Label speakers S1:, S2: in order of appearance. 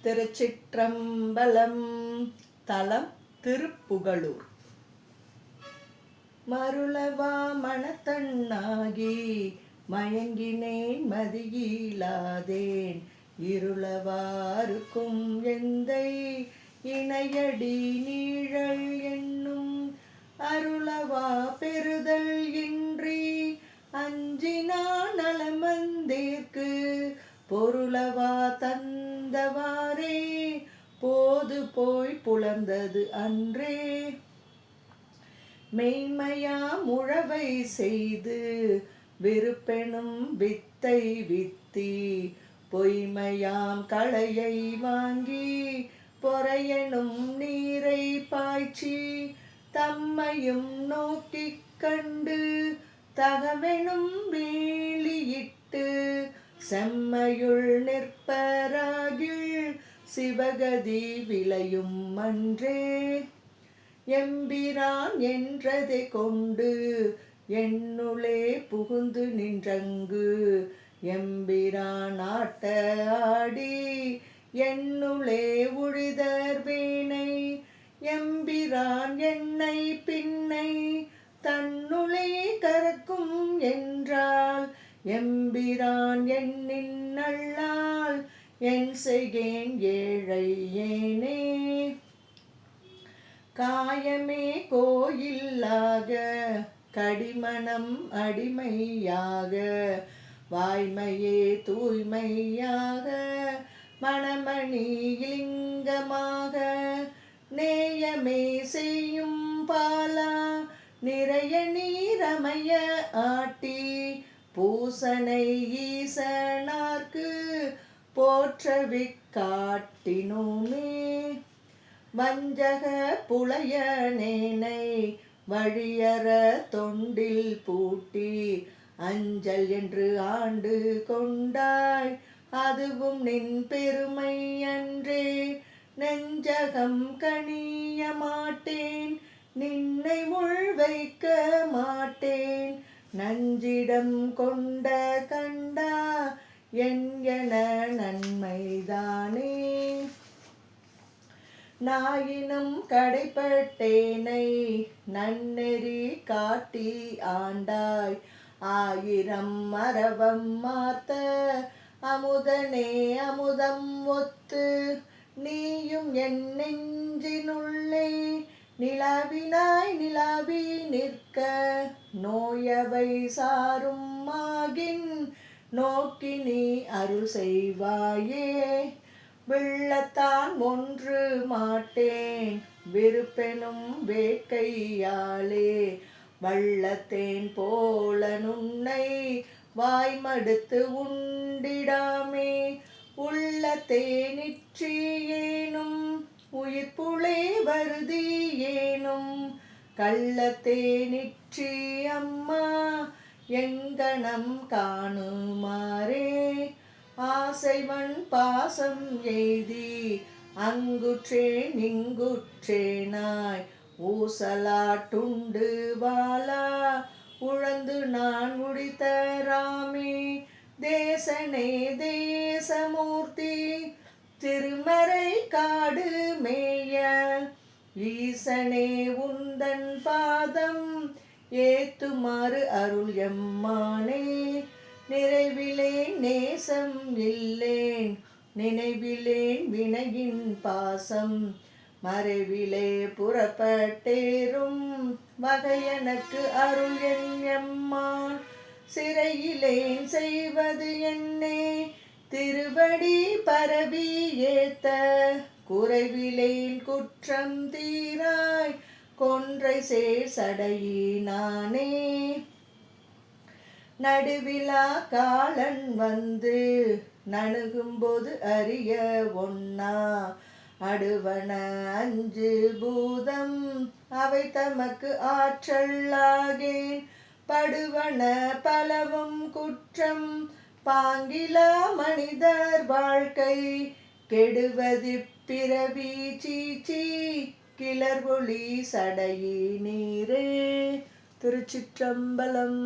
S1: திருச்சிற்றம்பலம். தலம் திருப்புகழூர். மருளவா மனத்தண்ணாகி மயங்கினேன் மதியிலாதேன், இருளவாருக்கும் எந்தை இணையடி நீழல் என்னும் அருளவா பெறுதல் இன்றி அஞ்சினான் நலமந்தேற்கு பொருளவா தந்தவாறே போது போய் புலர்ந்தது அன்றே. மெய்மையாம் உழவை செய்து விருப்பெனும் வித்தை வித்தி பொய்மையாம் களையை வாங்கி பொறையெனும் நீரை பாய்ச்சி தம்மையும் நோக்கிக் கண்டு தகவெனும் வேலியிட்டு செம்மையுள் நிற்பராகில் சிவகதி விளையும் அன்றே. எம்பிரான் என்றதை கொண்டு என்னுளே புகுந்து நின்றங்கு எம்பிரான் ஆட்ட ஆடி என்னுளே உழிதர்வேனை எம்பிரான் என்னை பின்னை தன்னுளே கறக்கும் என்றால் எம்பிரான் என்னின் நல்லால் என் செய்கேன் ஏழை ஏனே. காயமே கோயிலாக கடிமணம் அடிமையாக வாய்மையே தூய்மையாக மணமணி லிங்கமாக நேயமே செய்யும் பாலா நிறைய நீரமைய ஆட்டி பூசனை ஈசனார்க்கு போற்றவிக் காட்டினோமே. வஞ்சக புலையனேனை வழியற தொண்டில் பூட்டி அஞ்சல் என்று ஆண்டு கொண்டாய் அதுவும் நின் பெருமை அன்றே. நெஞ்சகம் கனிய மாட்டேன் நின்னை உள் வைக்க மாட்டேன் நஞ்சிடம் கொண்ட கண்டா என்கென நன்மைதானே. நாயினும் கடைப்பட்டேனை நன்னெறி காட்டி ஆண்டாய் ஆயிரம் மரவம் மார்த்த அமுதனே அமுதம் ஒத்து நீயும் என் நெஞ்சினுள்ளே நிலாவினாய் நிலாவி நிற்க நோயவை சாரும் ஆகின் நோக்கி நீ அருள் செய்வாயே. விள்ளத்தான் ஒன்று மாட்டேன் விருப்பெனும் வேட்கையாலே வள்ளத்தேன் போல நுண்ணை வாய்மடுத்து உண்டிடாமே. உள்ளத்தே நிற்றி ஏனும் உயிர்ப்புளே வருதி ஏனும் கள்ளத்தே நிற்றி அம்மா எங்கனம் காணுமாறே. ஆசைவன் பாசம் எய்தி அங்குற்றேன் இங்குற்றேனாய் ஊசலாட்டுண்டு வாலா உழந்து நான் முடித்தராமே. தேசனே தேசமூர்த்தி திருமறை காடு மேய ஈசனே உந்தன் பாதம் ஏத்துமாறு அருள் எம்மானே. நிறைவிலேன் நேசம் இல்லேன் நினைவிலேன் வினையின் பாசம் மறைவிலே புறப்பட்டேறும் வகையனக்கு அருள் என் எம்மான். சிறையிலேன் செய்வது என்னே திருவடி பரவி ஏத்த குறைவிலேன் குற்றம் தீராய் கொன்றை சேர் சடையினானே. நடுவிலா காலன் வந்து நணுகும்போது அறிய ஒன்னா அடுவன அஞ்சு பூதம் அவை தமக்கு ஆற்றல்லாகேன் படுவன பலவும் குற்றம் பாங்கிலா மனிதர் வாழ்க்கை கெடுவதி பிறவி சீச்சி கிளர்வொளி சடையினீரே. திருச்சிற்றம்பலம்.